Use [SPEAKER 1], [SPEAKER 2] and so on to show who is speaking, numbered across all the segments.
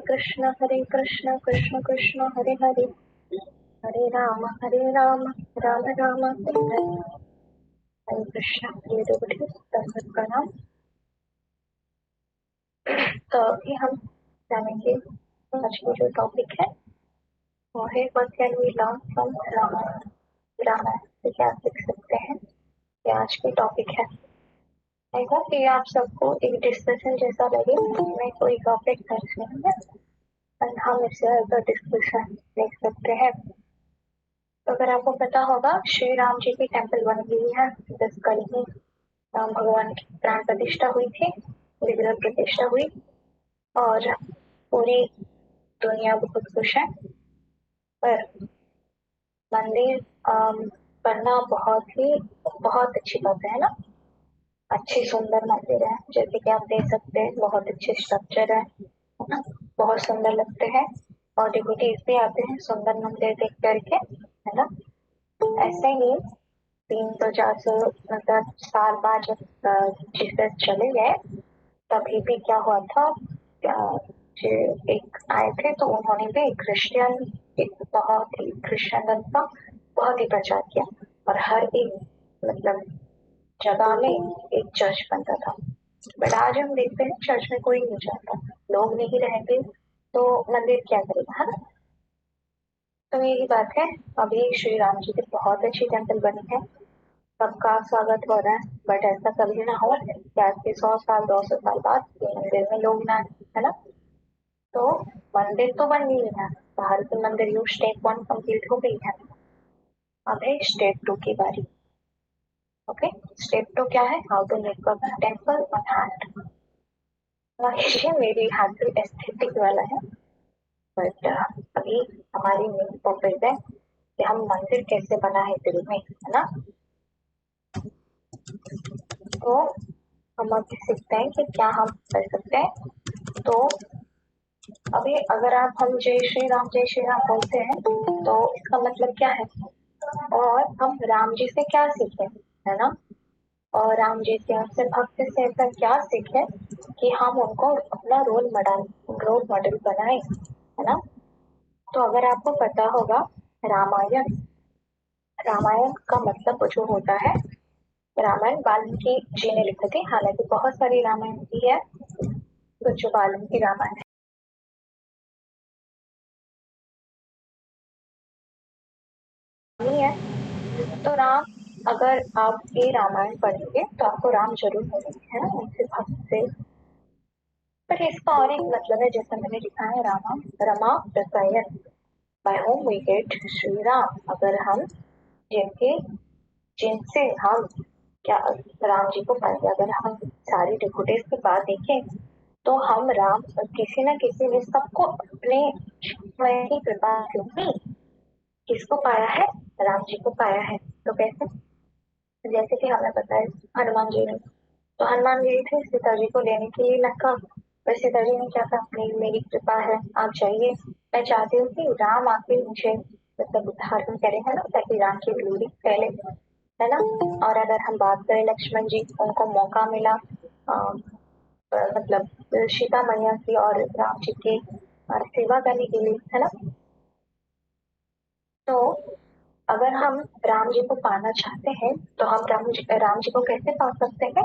[SPEAKER 1] कृष्ण कृष्ण कृष्ण हरे हरे, हरे राम राम राम हरे हरे। हरे कृष्ण प्रिय डिवोटीज, दंडवत प्रणाम। तो अभी हम जानेंगे आज की जो टॉपिक है वो है what can we learn from Ramayana. Ramayana से क्या सीख सकते हैं, ये आज की टॉपिक है। आई होप कि आप सबको एक डिस्कशन जैसा लगे, इसमें कोई टॉपिक दर्ज नहीं है और हम इससे डिस्कशन देख सकते हैं। तो अगर आपको पता होगा, श्री राम जी की टेम्पल बन गई है 10 कल में। राम भगवान की प्राण प्रतिष्ठा हुई थी, विग्रह प्रतिष्ठा हुई और पूरी दुनिया बहुत खुश है। पर मंदिर बनना बहुत अच्छी बात है ना। अच्छी सुंदर मंदिर है, जैसे कि आप देख सकते हैं, बहुत अच्छे स्ट्रक्चर है ना, बहुत सुंदर लगते हैं और डिवोटीज भी आते हैं सुंदर मंदिर देख करके, है ना। ऐसे ही 300-400 मतलब साल बाद जब जीसस चले गए, तभी भी क्या हुआ था, जो एक आए थे तो उन्होंने भी क्रिश्चियन का बहुत ही प्रचार किया और हर एक मतलब जगह में एक चर्च बनता था। बट आज हम देखते हैं चर्च में कोई नहीं जाता, लोग नहीं रहते तो मंदिर क्या करेगा, है ना। तो यही बात है, अभी श्री राम जी की बहुत अच्छी टेम्पल बनी है, सबका स्वागत हो रहा है। बट ऐसा कभी ना हो कि आज के 100 साल 200 साल बाद ये मंदिर में लोग ना आए, है ना। तो मंदिर तो बन गई है, बाहर की मंदिर यू स्टेप 1 कंप्लीट हो गई है। अब है स्टेप 2 की बारी। ओके, स्टेप 2 क्या है? How to make a temple on hand. ये मेरी हाथ एस्थेटिक वाला है, बट अभी हमारी मेन पर्पज है कि हम मंदिर कैसे बना है दिल में, है ना। तो हम अभी सीखते हैं कि क्या हम कर सकते हैं। तो अभी अगर आप हम जय श्री राम बोलते हैं तो इसका मतलब क्या है, और हम राम जी से क्या सीखे, है ना। और राम जी से हमसे भक्त से ऐसा क्या सीखे कि हम उनको अपना रोल मॉडल बनाए, है ना। तो अगर आपको पता होगा, रामायण रामायण का मतलब जो होता है, रामायण वाल्मीकि जी ने लिखे थे, हालांकि बहुत सारी रामायण भी है, तो जो वाल्मीकि रामायण है तो राम, अगर आप ये रामायण पढ़ेंगे तो आपको राम जरूर मिलेंगे, है ना, उनसे भक्त से। पर इसका और एक मतलब है, जैसा मैंने लिखा है, रामा रमा रसायन, by whom we get Shri Ram. अगर हम जिनके जिनसे हम क्या राम जी को पाएंगे, अगर हम सारी डिवोटीज की बात देखें तो हम राम किसी न किसी ने सबको अपने स्वयं की कृपा से ही किसको पाया है, राम जी को पाया है। तो कैसे? जैसे कि हमें पता है हनुमान जी ने, तो हनुमान गए थे सीता जी को लेने के लिए लंका, पर सीता जी ने क्या कहा, नहीं मेरी कृपा है आप जाइए, मैं चाहती हूँ कि राम आके मुझे मतलब उद्धारण करे, है ना, ताकि राम की ग्लोरी फैले, है ना। और अगर हम बात करें लक्ष्मण जी, उनको मौका मिला मतलब सीता मैया की और राम जी की सेवा करने के लिए, है ना। तो अगर हम राम जी को पाना चाहते हैं तो हम राम जी को कैसे पा सकते हैं?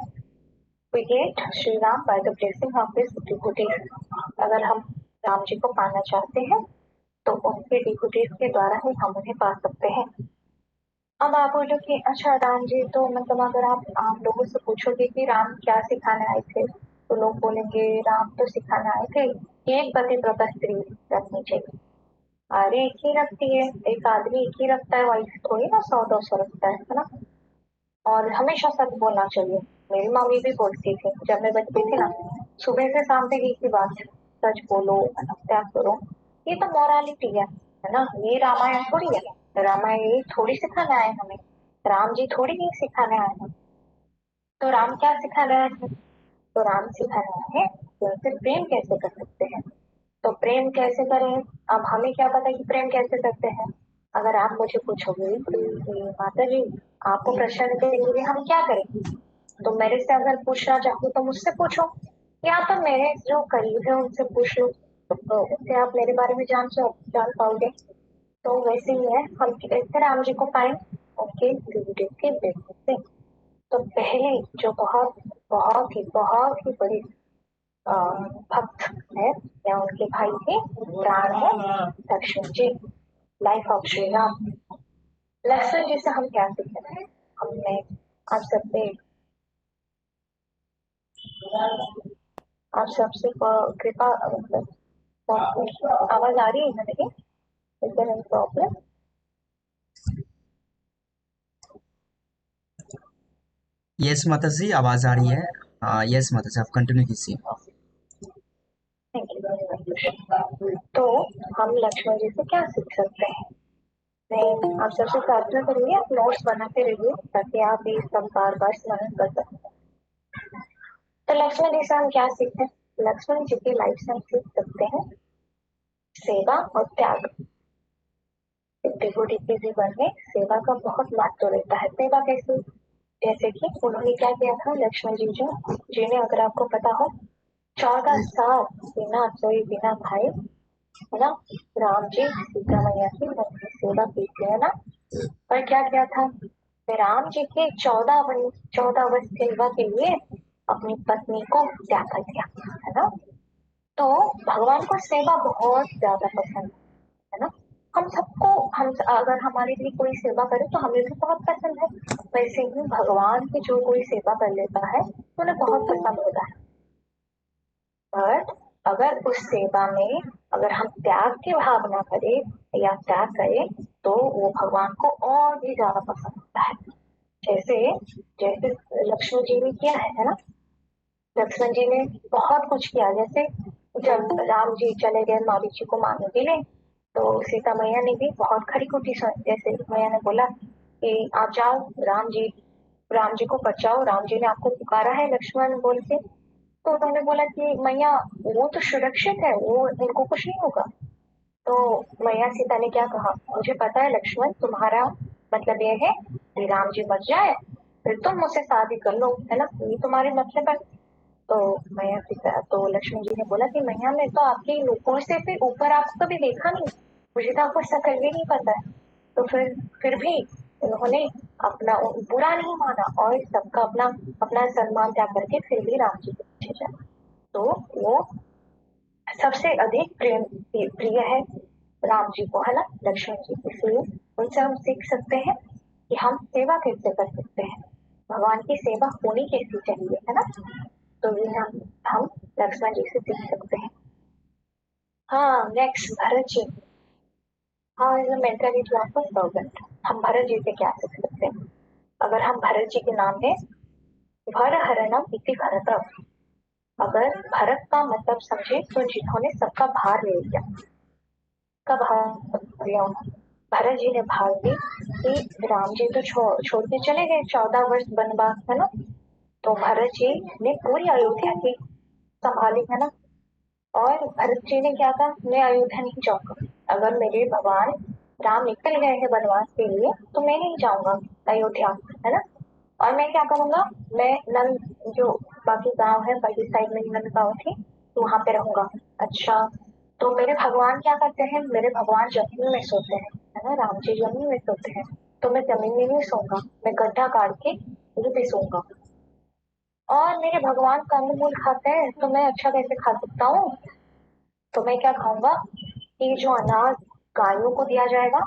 [SPEAKER 1] We get Shri Ram by the blessing of his devotees। अगर हम राम जी को पाना चाहते हैं तो उनके डिवोटीज के द्वारा ही हम उन्हें पा सकते हैं। अब आप बोलो कि अच्छा राम जी तो मतलब अगर आप लोगों से पूछोगे कि राम क्या सिखाने आए थे, तो लोग बोलेंगे राम तो सिखाने आए थे एक पतिव्रता स्त्री रखनी चाहिए। अरे एक ही रखती है, एक आदमी एक ही रखता है, वाइफ थोड़ी ना 100-200 रखता है ना। और हमेशा सच बोलना चाहिए, मेरी मम्मी भी बोलती थी जब मैं बच्ची थी ना, सुबह से शाम तक एक ही बात, सच बोलो, त्याग करो। ये तो मोरालिटी है ना, ये रामायण थोड़ी है। रामायण ये थोड़ी सिखाने आए हमें, राम जी थोड़ी नहीं सिखाने आए हैं। तो राम क्या सिखाने आए हैं? तो राम सिखाने आए हैं कि उनसे प्रेम कैसे कर सकते हैं। तो प्रेम कैसे करें? अब हमें क्या पता कि प्रेम कैसे करते हैं। अगर आप मुझे पूछोगे कि माता जी आपको प्रश्न के लिए हम क्या करें, तो मेरे से अगर पूछना चाहो तो मुझसे पूछो, या तो मेरे जो करीब है उनसे पूछ लो। तो तो उससे आप मेरे बारे में जान पाओगे। तो वैसे ही है, हम कैसे राम जी को पाए, उनके वीडियो के बेसिस से। तो पहले जो बहुत ही बड़ी अ, भक्त है या उनके भाई के प्राण है लक्ष्मण जी, लाइफ ऑफ श्री राम। लक्ष्मण जी से हम क्या सीखते हैं, हमने आप सबसे आप सबसे कृपा आवाज आ रही है ना मेरी? Is there any problem?
[SPEAKER 2] Yes माता जी, आवाज आ रही है। यस माता जी, आप कंटिन्यू कीजिए।
[SPEAKER 1] Thank you very much. तो हम लक्ष्मण जी से क्या सीख सकते हैं? मैं आप सबसे प्रार्थना करूंगी, आप नोट्स बनाते रहिए ताकि आप ये सब बार बार स्मरण कर सकें। तो लक्ष्मण जी से हम क्या सीखते हैं? लक्ष्मण जी की लाइफ से हम सीख सकते हैं सेवा और त्याग। डिवोटी के जीवन में सेवा का बहुत महत्व रहता है। सेवा कैसे? जैसे कि उन्होंने क्या किया था, लक्ष्मण जी जो जिन्हें अगर आपको पता हो 14 साल बिना सोए बिना खाए, है ना, राम जी सीता मैया की उनकी सेवा की थी, है ना। पर क्या किया था, राम जी के 14 वर्ष सेवा के लिए अपनी पत्नी को त्याग कर दिया, है ना। तो भगवान को सेवा बहुत ज्यादा पसंद है ना। हम सबको, हम अगर हमारे लिए कोई सेवा करे तो हमें भी बहुत पसंद है। वैसे ही भगवान की जो कोई सेवा कर लेता है तो उन्हें बहुत पसंद होता है। बट अगर उस सेवा में अगर हम त्याग की भावना करें या त्याग करें तो वो भगवान को और भी ज्यादा पसंद होता है। जैसे जैसे लक्ष्मण जी ने किया है ना। लक्ष्मण जी ने बहुत कुछ किया। जैसे जब राम जी चले गए मारी जी को मारने के लिए, तो सीता मैया ने भी बहुत खरी खोटी जैसे मैया ने बोला कि आप जाओ, राम जी को बचाओ, राम जी ने आपको पुकारा है लक्ष्मण बोल के। तो उन्होंने बोला कि मैया वो तो सुरक्षित है, वो उनको कुछ नहीं होगा। तो मैया सीता ने क्या कहा, मुझे पता है लक्ष्मण, तुम्हारा मतलब ये है कि राम जी बच जाए फिर तुम मुझसे शादी कर लो, है ना, ये तुम्हारे मतलब है। तो मैया सीता तो लक्ष्मण जी ने बोला कि मैया मैं तो आपके ऊपर से भी ऊपर आपको कभी देखा नहीं, मुझे तो आपको शकल भी नहीं पता है। तो फिर भी उन्होंने अपना बुरा नहीं माना और सबका अपना अपना सम्मान त्याग करके फिर भी राम जी के पीछे चला। तो वो सबसे अधिक प्रिय है राम जी को, है ना, लक्ष्मण जी। इसलिए उनसे हम सीख सकते हैं कि हम सेवा कैसे कर सकते हैं, भगवान की सेवा होनी कैसी चाहिए, है ना। तो ये हम लक्ष्मण जी से सीख सकते हैं। हाँ, नेक्स्ट भरत जी। हाँ, is mentality of a servant. हम भरत जी से क्या सीख सकते हैं? अगर हम भरत जी के नाम है भर हरणम इति भरतम। अगर भरत का मतलब समझे तो जिन्होंने सबका भार ले लिया, का भार लिया। भरत जी ने भार ली कि राम जी तो छोड़ के चले गए 14 वर्ष वनवास, है ना। तो भरत जी ने पूरी अयोध्या की संभाली, है ना। और भरत जी ने क्या कहा, मैं अयोध्या नहीं जाऊंगा। अगर मेरे भगवान राम निकल गए हैं वनवास के लिए तो मैं नहीं जाऊंगा अयोध्या, है ना। और मैं क्या करूंगा, मैं नंद जो बाकी गांव है, बाकी साइड में नंद गांव थी, तो वहां पे रहूंगा। अच्छा, तो मेरे भगवान क्या करते हैं, मेरे भगवान जमीन में सोते हैं, है ना, राम जी जमीन में सोते हैं। तो मैं जमीन में नहीं सोऊंगा, मैं गड्ढा काट के वहीं पे सोऊंगा। और मेरे भगवान कंद मूल खाते हैं तो मैं अच्छा कैसे खा सकता हूँ? तो मैं क्या खाऊंगा कि जो अनाज गायों को दिया जाएगा,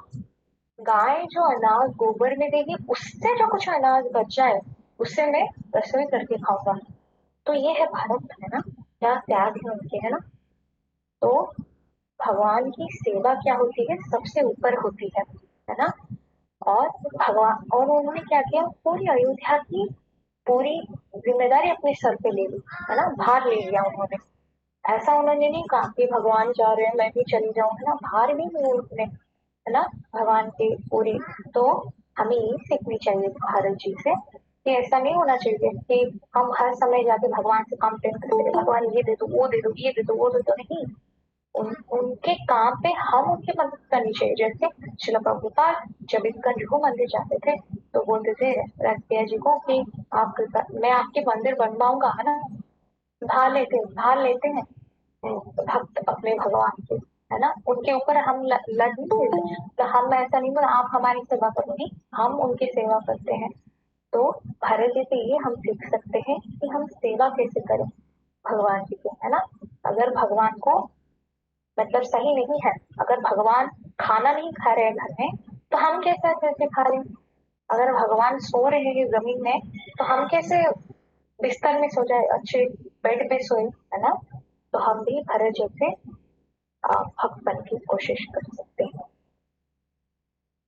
[SPEAKER 1] गाय जो अनाज गोबर में देगी उससे जो कुछ अनाज बच जाए उससे मैं रसोई करके खाऊंगा। तो ये है भारत, है ना, क्या त्याग है उनके, है ना। तो भगवान की सेवा क्या होती है, सबसे ऊपर होती है ना। और भगवान और उन्होंने क्या किया, पूरी अयोध्या की पूरी जिम्मेदारी अपने सर पे ले ली, है ना, भार ले लिया उन्होंने। ऐसा उन्होंने नहीं कहा कि भगवान जा रहे हैं मैं भी चली जाऊं, है ना, भार नहीं लिया उन्होंने, है ना, भगवान की पूरी। तो हमें ये सीखनी चाहिए भारत जी से कि ऐसा नहीं होना चाहिए कि हम हर समय जाके भगवान से कंप्लेन करते हैं, भगवान ये दे दो वो दे दो ये दे दो वो दे दो, नहीं। उनके काम पे हम उनकी मदद करनी चाहिए। जैसे शिला प्रभुपाद जब इस्कन को मंदिर जाते थे तो बोलते थे रसिया जी को कि आप मैं आपके मंदिर बनवाऊंगा, है ना, भार लेते हैं भक्त अपने भगवान के, है ना। उनके ऊपर हम लड़ नहीं रहे, तो हम ऐसा नहीं बोला आप हमारी सेवा करो, नहीं, हम उनकी सेवा करते हैं। तो भरत जी से ये हम सीख सकते हैं कि हम सेवा कैसे करें भगवान जी की, है ना। अगर भगवान को मतलब सही नहीं है, अगर भगवान खाना नहीं खा रहे हैं घर में, तो हम कैसे कैसे खा रहे हैं। अगर भगवान सो रहे हैं जमीन में, तो हम कैसे बिस्तर में सो जाए, अच्छे बेड पे सोए, है ना। तो हम भी भरत जैसे भक्त बनने की कोशिश कर सकते हैं।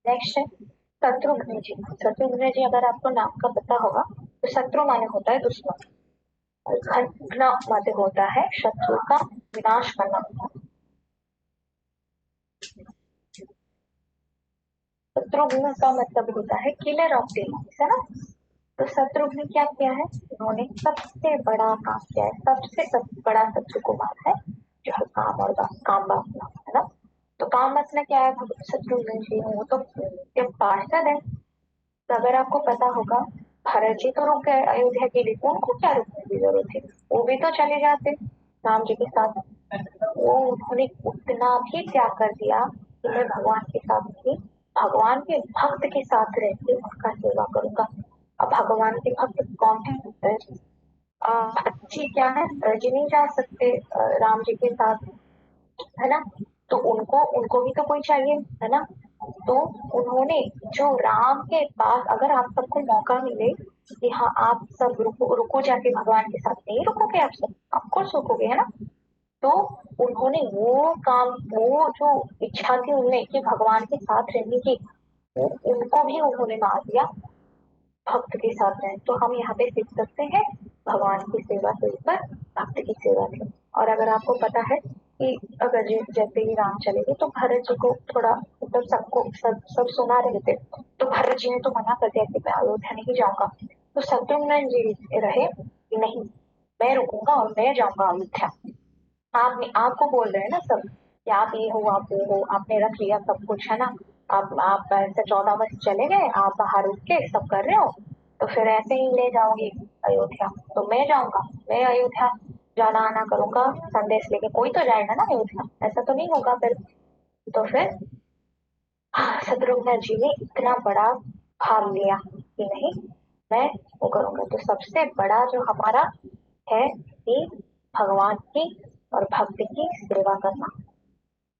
[SPEAKER 1] नेक्स्ट है शत्रुघ्न जी। शत्रुघ्न जी अगर आपको नाम का पता होगा, तो शत्रु माने होता है दुश्मन, और घ्न माने होता है शत्रु का विनाश करना। शत्रुघ्न का मतलब होता है किलर ऑफ डेमन्स, है ना। तो शत्रुघ्न क्या किया है, उन्होंने सबसे बड़ा काम किया है, बड़ा शत्रु को मारा है, जो है काम और काम वासना, है ना। तो काम वासना क्या है शत्रुघ्न जी, वो तो जब पार्षद है। तो अगर आपको पता होगा, भरत जी तो रुक गए अयोध्या के लिए, उनको क्या रुकने की जरूरत थी, वो भी तो चले जाते राम जी के साथ। वो उन्होंने उतना भी त्याग कर दिया कि मैं भगवान के साथ नहीं, भगवान के भक्त के साथ रह के उसका सेवा करूंगा। अब भगवान के भक्त कौन है, अच्छी क्या है, जी नहीं जा सकते राम जी के साथ, है ना। तो उनको उनको भी तो कोई चाहिए, है ना। तो उन्होंने जो राम के पास, अगर आप सबको मौका मिले कि हाँ आप सब रुको रुको जाके भगवान के साथ, नहीं रुकोगे आप सब, ऑफकोर्स रुकोगे, है ना। तो उन्होंने वो काम, वो जो इच्छा थी उनमें कि भगवान के साथ रहने की, उनको भी उन्होंने मार दिया भक्त के साथ रहे। तो हम यहाँ पे सीख सकते हैं भगवान की सेवा से ऊपर भक्त की सेवा थी। और अगर आपको पता है कि अगर जैसे ही राम चले गए, तो भरत जी को थोड़ा मतलब सबको सब सुना रहे थे, तो भरत जी ने तो मना कर दिया कि मैं अयोध्या नहीं जाऊंगा। तो शत्रुघ्न जी रहे कि नहीं, मैं रुकूंगा और मैं जाऊंगा अयोध्या। आपने आपको बोल रहे हैं ना सब कि आप ये हो आप वो हो, आपने रख लिया सब कुछ, है ना। आप ऐसे 14 वर्ष चले गए, आप बाहर रुक के सब कर रहे हो, तो फिर ऐसे ही ले जाओगे अयोध्या। तो मैं जाऊंगा, मैं अयोध्या जाना आना करूंगा, संदेश लेके कोई तो जाएगा ना अयोध्या, ऐसा तो नहीं होगा फिर। तो फिर शत्रुघ्न जी ने इतना बड़ा भाग लिया कि नहीं, मैं वो करूंगा। तो सबसे बड़ा जो हमारा है कि भगवान की और भक्त की सेवा करना।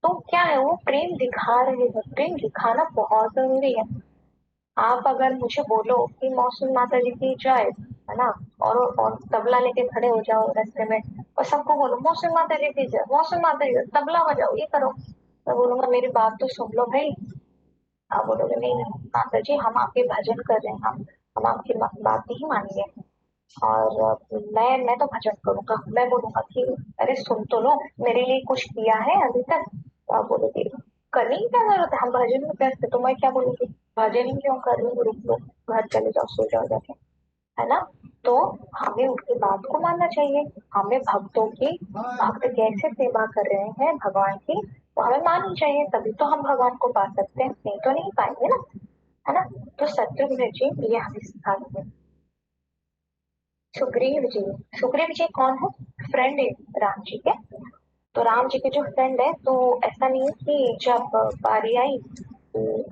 [SPEAKER 1] तो क्या है, वो प्रेम दिखा रहे हैं, प्रेम दिखाना बहुत जरूरी है। आप अगर मुझे बोलो कि मौसम माता जी की जय, है ना, और तबला लेके खड़े हो जाओ रास्ते में, और सबको बोलो मौसम माता जी की जय, मौसम माता जी की जय, तबला बजाओ, ये करो, मैं बोलूंगा मेरी बात तो सुन लो भाई। आप बोलोगे नहीं नहीं माता जी, हम आपके भजन कर रहे हैं, हम आपकी बात नहीं मानेंगे, और मैं तो भजन करूंगा। मैं बोलूंगा कि अरे सुन तो लो, मेरे लिए कुछ किया है अभी तक। तो आप बोलोगे करने की क्या जरूरत है, हम भजन में व्यस्त, तो मैं क्या बोलूंगी, भजन ही क्यों कर रही हूँ, रुक लो, घर चले जाओ, सो जाओ जाके, है ना। तो हमें उनकी बात को मानना चाहिए, हमें भक्तों की, भक्त कैसे सेवा कर रहे हैं भगवान की, वो हमें माननी चाहिए, तभी तो हम भगवान को पा सकते हैं, नहीं तो नहीं पाएंगे ना, है ना। तो शत्रुघ्न जी ये हमें सिखाते हैं। सुग्रीव जी, सुग्रीव जी कौन है, फ्रेंड है राम जी के। तो राम जी के जो फ्रेंड है, तो ऐसा नहीं है कि जब बारी आई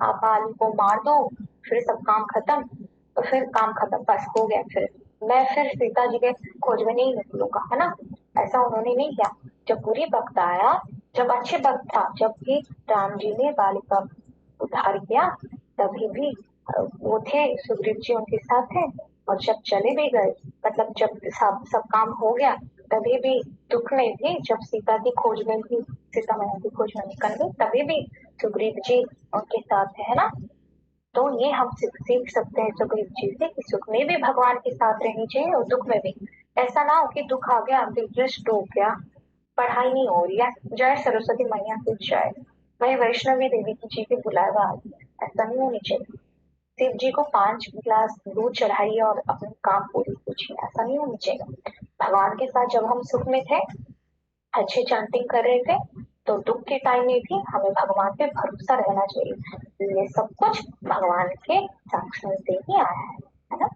[SPEAKER 1] आप आलू को मार दो, फिर सब काम खत्म, तो फिर काम खत्म बस हो गया, फिर मैं फिर सीता जी के खोज में नहीं निकलूंगा, है ना। ऐसा उन्होंने नहीं किया। जब बुरी वक्त आया, जब अच्छे वक्त था, जब भी राम जी ने बालिका उद्धार किया, तभी भी वो थे, सुग्रीव जी उनके साथ थे। और जब चले भी गए, मतलब जब सब सब काम हो गया, तभी भी दुख में भी, जब सीता की खोज में भी, सीता मैया की खोज में निकल गई, तभी भी सुग्रीव जी उनके साथ है ना। तो ये हम सीख सकते हैं सुग्रीव जी से कि सुख में भी भगवान के साथ रहनी चाहिए और दुख में भी। ऐसा ना हो कि दुख आ गया दिलचस्प डूब गया, पढ़ाई नहीं हो रही है, जय सरस्वती मैया की जय, वही वैष्णवी देवी की जी की बुलावा आ गई, ऐसा नहीं होनी चाहिए। शिव जी को 5 गिलास दूध चढ़ाइए और अपने काम पूरी कीजिए, ऐसा नहीं होनी चाहिए। भगवान के साथ जब हम सुख में थे, अच्छे चैंटिंग कर रहे थे, तो दुख के टाइम में भी हमें भगवान पे भरोसा रहना चाहिए, ये सब कुछ भगवान के साक्षात से ही आया है ना।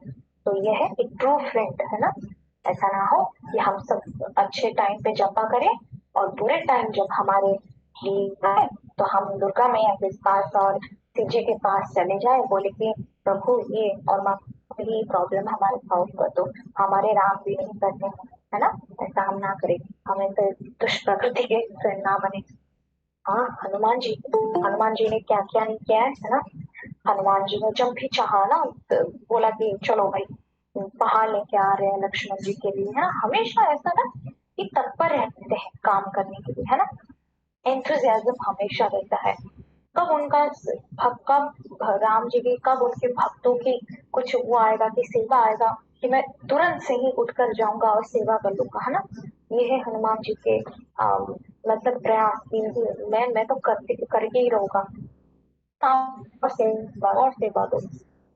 [SPEAKER 1] तो ये है एक ट्रू फ्रेंड, है ना। ऐसा ना हो कि हम सब अच्छे टाइम पे जपा करें और बुरे टाइम जब हमारे लिए आए तो हम दुर्गा मैया के पास और शिव जी के पास चले जाए, बोले कि प्रभु ये और माँ ये प्रॉब्लम हमारे सॉल्व कर दो, हमारे राम भी नहीं करते, है ना, ऐसा हम ना करें, हमें तो दुष्ट प्रकृति के फ्रेंड ना बने। हाँ, हनुमान जी ने क्या क्या नहीं किया है ना। हनुमान जी ने जब भी चाहा ना तो बोला कि चलो भाई पहाड़ लेके आ रहे हैं लक्ष्मण जी के लिए, है ना, हमेशा ऐसा ना कि तत्पर रहते हैं काम करने के लिए, है ना, एंथुजियाज्म हमेशा रहता है। कब उनका कब राम जी की, कब उनके भक्तों की कुछ वो आएगा कि सेवा आएगा कि मैं तुरंत से ही उठकर जाऊंगा और सेवा कर लूंगा, है ना। ये है हनुमान जी के मतलब प्रयास की मैं तो करते करके ही रहूंगा, और सेवा और सेवा दो।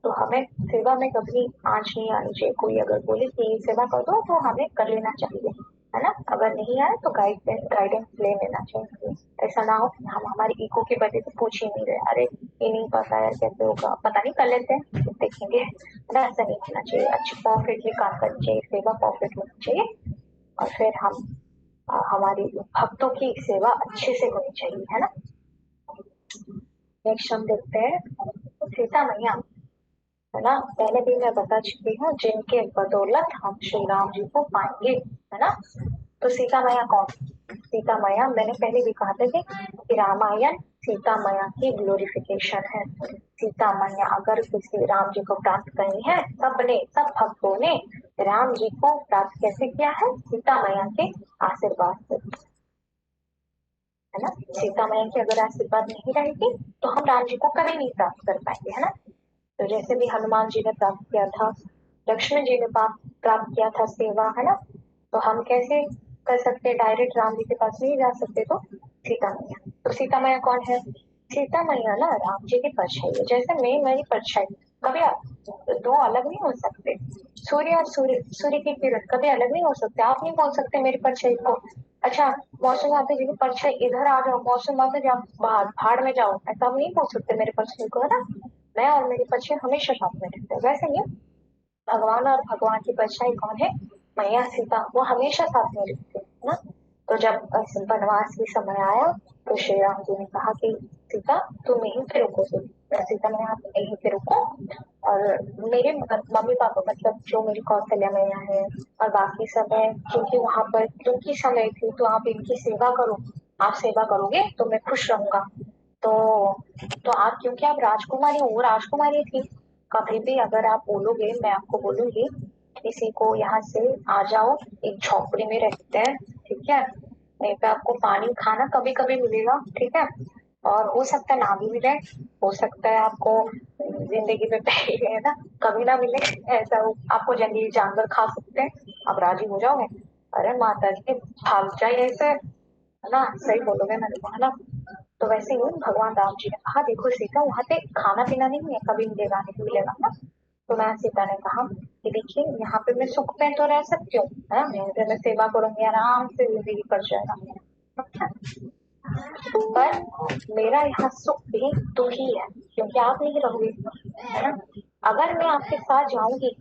[SPEAKER 1] तो हमें सेवा में कभी आँच नहीं आनी चाहिए, कोई अगर बोले कि ये सेवा कर दो तो हमें कर लेना चाहिए, है ना, अगर नहीं आए तो गाइडेंस ले लेना चाहिए। ऐसा ना हो कि हम हमारी ईगो की वजह से पूछ ही नहीं रहे, अरे ये नहीं पता यार कैसे होगा, पता नहीं कर लेते हैं देखेंगे, है ना, ऐसा नहीं होना चाहिए, अच्छी परफेक्टली काम करनी चाहिए, सेवा परफेक्ट होनी चाहिए, और फिर हम हमारी भक्तों की सेवा अच्छे से होनी चाहिए, है ना। नेक्स्ट हम देखते हैं सीता मैया, है ना, पहले भी मैं बता चुकी हूँ जिनके बदौलत हम श्री राम जी को पाएंगे, है ना। तो सीता मैया कौन, सीता मैया मैंने पहले भी कहा था कि रामायण सीता मैया की ग्लोरिफिकेशन है। सीता मैया अगर किसी राम जी को प्राप्त करनी है, सबने सब भक्तों ने राम जी को प्राप्त कैसे किया है, सीता मैया के आशीर्वाद से, है ना। सीता मैया की अगर आशीर्वाद नहीं रहेगी तो हम राम जी को कभी नहीं प्राप्त कर पाएंगे, है ना। तो जैसे भी हनुमान जी ने प्राप्त किया था, लक्ष्मण जी ने प्राप्त किया था सेवा, है ना, तो हम कैसे कर सकते, डायरेक्ट राम जी के पास नहीं जा सकते, तो सीता मैया, तो सीता मैया कौन है, सीता मैया ना राम जी की परछाई है, जैसे मैं मेरी परछाई, कभी दो अलग नहीं हो सकते, सूर्य और सूर्य की किरण कभी अलग नहीं हो सकते, आप नहीं बोल सकते मेरी परछाई को, अच्छा मौसम माता जी की परछाई इधर आ जाओ, मौसम माता जी आप बाहर भाड़ में जाओ, ऐसा हम नहीं बोल सकते मेरे परछाई को, है ना। मैं और मेरी परछाई हमेशा साथ में रहते हैं, वैसे ही भगवान और भगवान की परछाई कौन है, मैया सीता, वो हमेशा साथ में रहते हैं, है ना। तो जब वनवास की समय आया तो श्री राम जी ने कहा कि सीता तुम यहीं पे रुको, सीता मैंने आप यहीं पे रुको, और मेरे मम्मी पापा मतलब जो मेरी कौशल्या मैया है और बाकी सब है, क्योंकि वहां पर क्योंकि समय थी तो आप इनकी सेवा करो, आप सेवा करोगे तो मैं खुश रहूंगा। तो आप क्योंकि आप राजकुमारी हो, वो राजकुमारी थी, कभी भी अगर आप बोलोगे मैं आपको बोलूंगी किसी को यहाँ से आ जाओ, एक झोपड़ी में रहते हैं, ठीक है, नहीं पे आपको पानी खाना कभी कभी मिलेगा, ठीक है, और हो सकता है ना भी मिले, हो सकता है आपको जिंदगी में पहले, है ना, कभी ना मिले, ऐसा हो आपको जंगली जानवर खा सकते हैं, आप राजी हो जाओगे, अरे माता जी भाग जाइए ऐसे, है ना, सही बोलोगे मैंने कहा ना। तो वैसे ही भगवान राम जी ने कहा देखो सीता वहां पे खाना पीना नहीं है, कभी मिलेगा नहीं मिलेगा ना। तो मैं सीता ने कहा कि देखिए यहाँ पे मैं सुख में तो रह सकती हूँ, है ना, मैं सेवा करूंगी आराम से जिंदगी कट जाएगा, अच्छा, पर मेरा यहाँ सुख भी दुख ही है क्योंकि आप नहीं रहोगे, है ना। अगर मैं आपके साथ जाऊंगी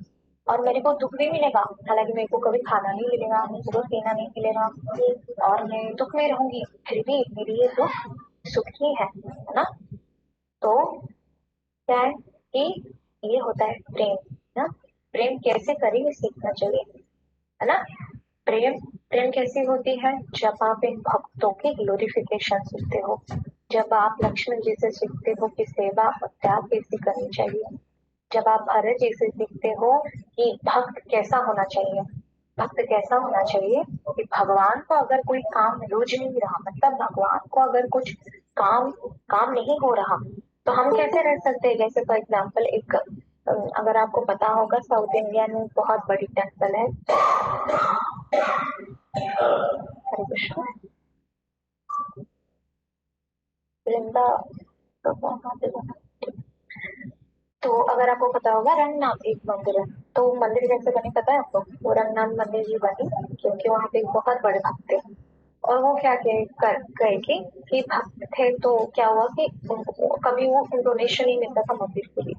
[SPEAKER 1] और मेरे को दुख भी मिलेगा, हालांकि मेरे को कभी खाना नहीं मिलेगा, मेरे को पीना नहीं मिलेगा, और मैं दुख में रहूंगी, फिर भी मेरे लिए दुख सुख ही है ना। तो क्या है कि ये होता है प्रेम, ना, प्रेम कैसे करें ये सीखना चाहिए, है ना। प्रेम प्रेम कैसी होती है, जब आप इन भक्तों की ग्लोरिफिकेशन सीखते हो, जब आप लक्ष्मण जी से सीखते हो कि सेवा और त्याग कैसी करनी चाहिए, जब आप भरत जी से सीखते हो कि भक्त कैसा होना चाहिए, भक्त कैसा होना चाहिए कि भगवान को अगर कोई काम रोज नहीं रहा, मतलब भगवान को अगर कुछ काम काम नहीं हो रहा तो हम कैसे रह सकते हैं, जैसे फॉर एग्जाम्पल एक अगर आपको पता होगा साउथ इंडिया में बहुत बड़ी टेम्पल है, हरे कृष्ण, वृंदा, तो वहाँ पे तो अगर आपको पता होगा रंगनाथ एक मंदिर है, तो वो मंदिर कैसे बने पता है आपको, वो रंगनाथ मंदिर जी बनी क्योंकि वहाँ पे एक बहुत बड़े भक्त थे, और वो क्या गए कि भक्त थे तो क्या हुआ कि कभी वो डोनेशन नहीं मिलता था मंदिर के लिए,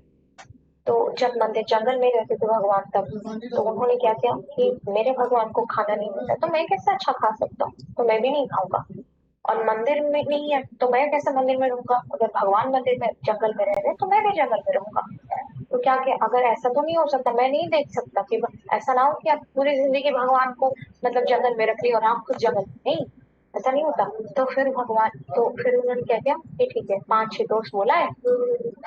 [SPEAKER 1] तो जब मंदिर जंगल में रहते थे भगवान तब, तो उन्होंने क्या किया कि मेरे भगवान को खाना नहीं मिलता तो मैं कैसे अच्छा खा सकता हूँ, तो मैं भी नहीं खाऊंगा। और मंदिर में नहीं है तो मैं कैसे मंदिर में रहूंगा, अगर भगवान मंदिर में जंगल में रह रहे तो मैं भी जंगल में रहूंगा। तो क्या किया, अगर ऐसा तो नहीं हो सकता, मैं नहीं देख सकता कि ऐसा ना हो कि आप पूरी जिंदगी भगवान को मतलब जंगल में रख लिया और आप खुद जंगल में नहीं, ऐसा नहीं होता। तो फिर भगवान, तो फिर उन्होंने क्या किया कि ठीक है 5-6 दोस्त बोला है,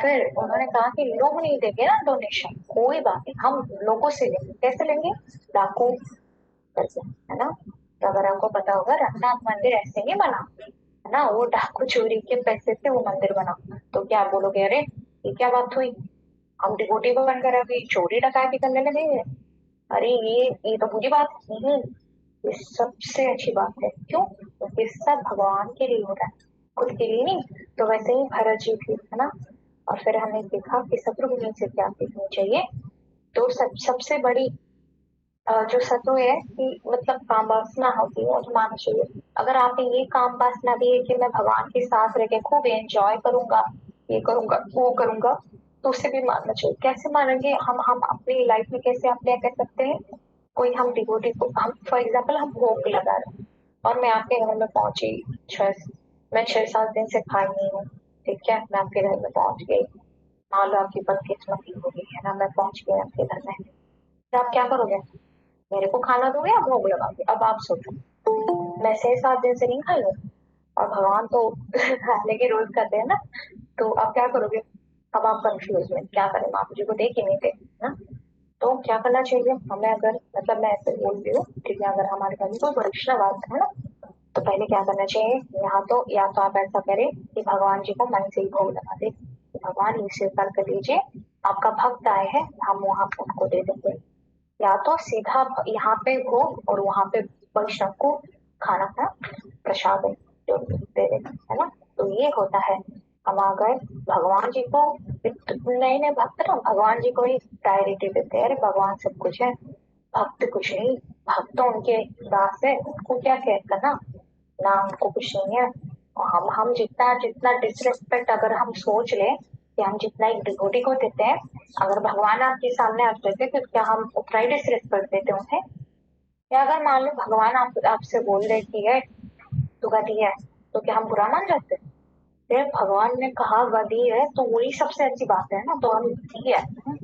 [SPEAKER 1] फिर उन्होंने कहा कि लोग नहीं देंगे ना डोनेशन, कोई बात नहीं, हम लोगों से लेंगे। कैसे लेंगे, डाकू करके, है ना। तो अगर आपको पता होगा रघुनाथ मंदिर ऐसे नहीं बना, है ना, वो डाकू चोरी के पैसे से वो मंदिर बना। तो क्या आप बोलोगे अरे ये क्या बात हुई, हम डिवोटी को बनकर अभी चोरी डकैती करने लगे, अरे ये तो बुरी बात नहीं, ये सबसे अच्छी बात है। क्यों, क्योंकि सब भगवान के लिए हो रहा है, खुद के लिए नहीं। तो वैसे ही भरत जी भी, है ना। और फिर हमने देखा कि शत्रुघ्न से क्या सीखनी चाहिए। तो सबसे बड़ी जो शत्रु है कि मतलब काम वासना होती है तो मानना चाहिए। अगर आपने ये काम वासना दी है कि मैं भगवान के साथ रह के खूब एंजॉय करूंगा, ये करूंगा वो करूंगा, तो उसे भी मानना चाहिए। कैसे मानेंगे हम अपनी लाइफ में कैसे अप्लाई कर सकते हैं, कोई हम डिवोटी को, हम फॉर एग्जाम्पल हम भोग लगा रहे हैं और मैं आपके घर में पहुंची, छह मैं 6-7 दिन से खाई नहीं हूँ, ठीक है, मैं आपके घर में पहुंच गई, मान लो आपकी बदकिस्मती हो गई है ना, मैं पहुंच गई आपके घर में, तो आप क्या करोगे, मेरे को खाना दोगे या भोग लगाओगे। अब आप सोचो, मैं 6-7 दिन से नहीं खाई हूँ और भगवान तो खाने के रोज खाते हैं ना, तो आप क्या करोगे। अब आप कंफ्यूज में क्या करें, आप मुझे को दे कि नहीं दे ना। तो क्या करना चाहिए हमें, अगर मतलब मैं ऐसे बोलती हूँ ठीक है, अगर हमारे घर में कोई वैष्णव आता है ना, तो पहले क्या करना चाहिए, यहाँ तो या तो आप ऐसा करें कि भगवान जी को मन से ही भोग लगा दे, भगवान ये स्वीकार कर लीजिए आपका भक्त आए हैं, हम वहां उनको दे देंगे। या तो सीधा यहाँ पे भोग और वहां पे वैष्णव को खाना का प्रसाद जो दे देते है ना। तो ये होता है, हम आ गए भगवान जी को, नए नए भक्त ना भगवान जी को ही प्रायोरिटी देते हैं, अरे भगवान सब कुछ है, भक्त कुछ नहीं, भक्त तो उनके दास है, उनको क्या केयर करना, ना उनको कुछ नहीं है। और हम जितना जितना डिसरिस्पेक्ट अगर हम सोच ले कि हम जितना एक डिवोटी को देते हैं, अगर भगवान आपके सामने आ जाते तो क्या हम उतना ही डिसरिस्पेक्ट देते उन्हें। या अगर मान लो भगवान आपसे बोल रहे कि है तू गधी है, तो क्या हम बुरा मान जाते, फिर भगवान ने कहा गधी है तो वही सबसे अच्छी बात है ना, तो हम ठीक है।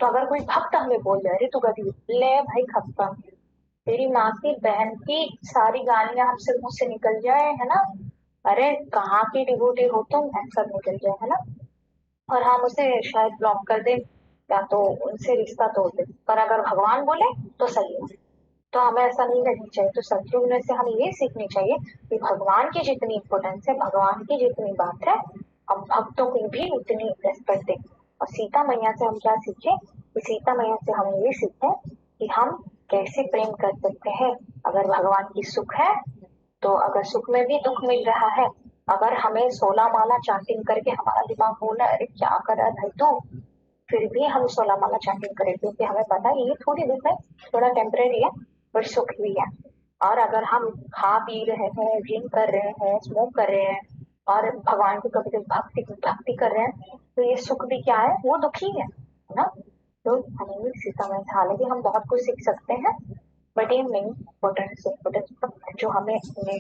[SPEAKER 1] तो अगर कोई भक्त हमें बोल रहे अरे तू गधी, ले भाई खत्म, तेरी माँ की बहन की सारी गालियां हमसे मुंह से निकल जाए, है ना, अरे कहाँ की डिवोटी हो तुम, ऐसा निकल जाए, है ना। और हम उसे शायद ब्लॉक कर दे या तो उनसे रिश्ता तोड़ दे, पर अगर भगवान बोले तो सही है। तो हमें ऐसा नहीं करनी चाहिए। तो शत्रुघ्न से हमें ये सीखनी चाहिए कि भगवान की जितनी इम्पोर्टेंस है, भगवान की जितनी बात है, हम भक्तों की भी उतनी रेस्पेक्ट दें। और सीता मैया से हम क्या सीखे, कि सीता मैया से हम ये सीखे कि हम कैसे प्रेम कर सकते हैं। अगर भगवान की सुख है तो अगर सुख में भी दुख मिल रहा है, अगर हमें 16 माला चांटिंग करके हमारा दिमाग बोल रहा है अरे क्या कर रहा है भाई तू, फिर भी हम 16 माला चांटिंग करें, क्योंकि हमें पता है ये थोड़ी दुख है, थोड़ा टेम्परेरी है, पर सुख भी है। और अगर हम खा पी रहे हैं, ड्रिंक कर रहे हैं, स्मोक कर रहे हैं और भगवान की कभी कभी भक्ति भक्ति कर रहे हैं, तो ये सुख भी क्या है, वो दुखी है ना। तो हमें भी इसी समय, हालांकि हम बहुत कुछ सीख सकते हैं, बट ये मेन इम्पोर्टेंस जो हमें अपने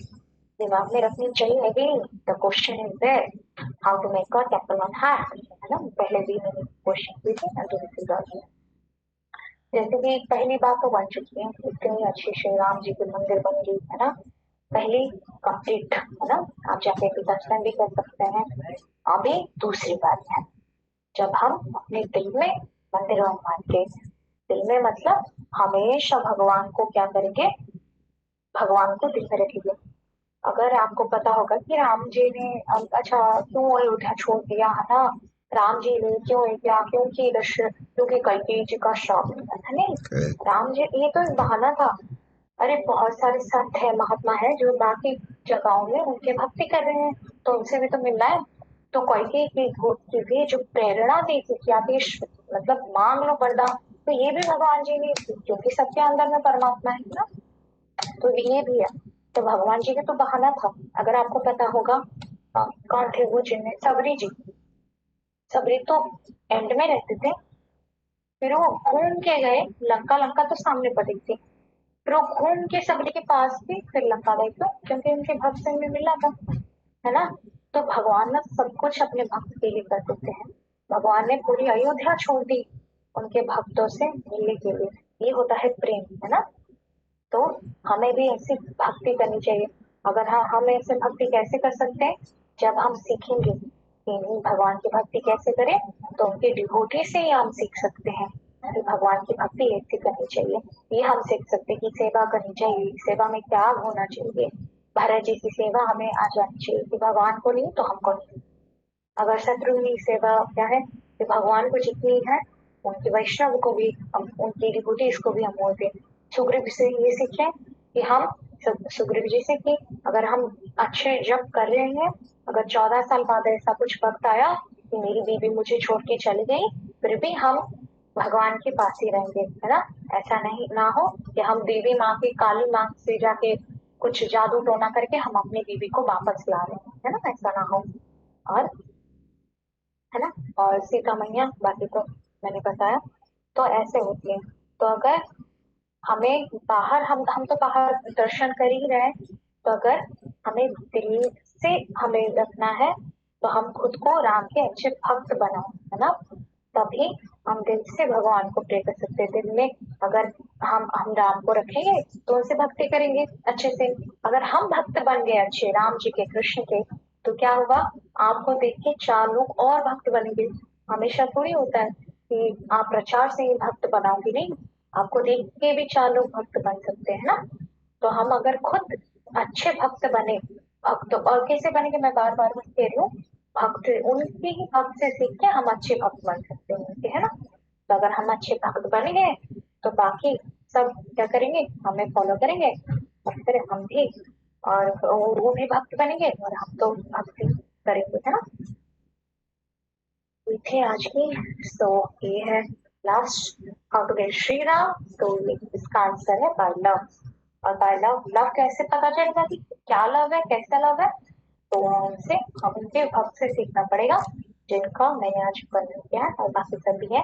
[SPEAKER 1] दिमाग में रखनी चाहिए भी। The question is there, how to make a temple on heart, है ना, पहले भी मैंने क्वेश्चन भी थे ना, तो जैसे कि पहली बात तो बन चुकी है, इतनी अच्छी श्री राम जी की मंदिर बन गई है ना, पहली कंप्लीट है ना, आप जाके भी दर्शन भी कर सकते हैं। अभी दूसरी बात है, जब हम अपने दिल में मंदिर बनवाएंगे, दिल में मतलब हमेशा भगवान को क्या करेंगे, भगवान को दिल में रखेंगे। अगर आपको पता होगा कि राम जी ने अच्छा क्यों अयोध्या छोड़ दिया है ना, राम जी ने क्यों किया, क्योंकि दशरथ, क्योंकि कैकेयी जी का श्राप मिला था, नहीं राम जी, ये तो एक बहाना था। अरे बहुत सारे संत है, महात्मा है जो बाकी जगहों में उनके भक्ति कर रहे हैं, तो उनसे भी तो मिलना है। तो कैकेयी की भी जो प्रेरणा दी थी कि आप ये मतलब मांग लो वरदान, तो ये भी भगवान जी ने, क्योंकि सबके अंदर में परमात्मा है ना, तो ये भी है। तो भगवान जी का तो बहाना था। अगर आपको पता होगा कौन थे वो, जिनमें सबरी जी, सबरी तो एंड में रहते थे, फिर वो घूम के गए लंका। लंका तो सामने पड़ी थी। फिर वो घूम के सबरी के पास थी, फिर लंका गई, क्यों? क्योंकि उनके भक्त से में मिला था, है ना। तो भगवान ना सब कुछ अपने भक्त के लिए कर देते हैं। भगवान ने पूरी अयोध्या छोड़ दी उनके भक्तों से मिलने के लिए। ये होता है प्रेम, है ना। तो हमें भी ऐसी भक्ति करनी चाहिए। अगर हम ऐसे भक्ति कैसे कर सकते हैं? जब हम सीखेंगे कि भगवान की भक्ति कैसे करें, तो उनके डिवोटी से ही हम सीख सकते हैं कि भगवान की भक्ति ऐसी करनी चाहिए। ये हम सीख सकते हैं कि सेवा करनी चाहिए, सेवा में त्याग होना चाहिए। भरत जी की सेवा हमें आ जानी चाहिए कि भगवान को नहीं तो हमको नहीं। अगर शत्रुघ्न सेवा क्या है कि भगवान को जितनी है उनके वैष्णव को भी हम, उनकी डिवोटीज को भी हम बोलते हैं। सुग्रीव से ये सीखे कि हम सुग्रीव जी से कि अगर हम अच्छे जप कर रहे हैं, अगर 14 साल बाद ऐसा कुछ वक्त आया कि मेरी बीवी मुझे छोड़ के चली गई, फिर भी हम भगवान के पास ही रहेंगे, है ना। ऐसा नहीं ना हो कि हम देवी माँ की काली माँ से जाके कुछ जादू टोना करके हम अपनी बीवी को वापस ला रहे हैं, है ना, ऐसा ना हो। और है ना। और सीता मैया बाकी तो मैंने बताया। तो ऐसे होती है। तो अगर हमें बाहर हम तो बाहर दर्शन कर ही रहे हैं, तो अगर हमें दिल से हमें रखना है तो हम खुद को राम के अच्छे भक्त बनाओ, है ना। तभी हम दिल से भगवान को प्रे कर सकते हैं। दिल में अगर हम राम को रखेंगे तो उनसे भक्ति करेंगे अच्छे से। अगर हम भक्त बन गए अच्छे राम जी के, कृष्ण के, तो क्या होगा? आपको देख के 4 लोग और भक्त बनेंगे। हमेशा थोड़ी होता है कि आप प्रचार से ही भक्त बनाओगे, नहीं। आपको देख के भी 4 लोग भक्त बन सकते हैं ना। तो हम अगर खुद अच्छे भक्त बने, भक्त और कैसे बनेंगे, मैं बार बार कह रही हूँ, भक्त उनके ही भक्त से सीख के हम अच्छे भक्त बन सकते हैं उनके, है ना। तो अगर हम अच्छे भक्त बन गए तो बाकी सब क्या करेंगे? हमें फॉलो करेंगे, और फिर हम भी, और वो भी भक्त बनेंगे और हम तो भक्ति करेंगे, है ना। ये थे आज की। तो ये है लास्ट भगवान श्री राम। तो इसका आंसर है बाय लव। और बाय लव, लव कैसे पता चलेगा कि क्या लव है, कैसा लव है? तो उनसे, हम उनके भक्त से सीखना पड़ेगा जिनका मैंने आज वर्णन किया है, और बाकी सब भी है।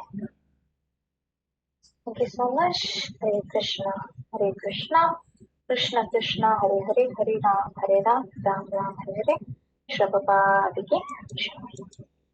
[SPEAKER 1] Thank you so much. Hare Krishna, Hare Krishna, Krishna Krishna Hare Hare, Hare Rama Rama Rama Hare Hare. Shri Prabhupada की जय।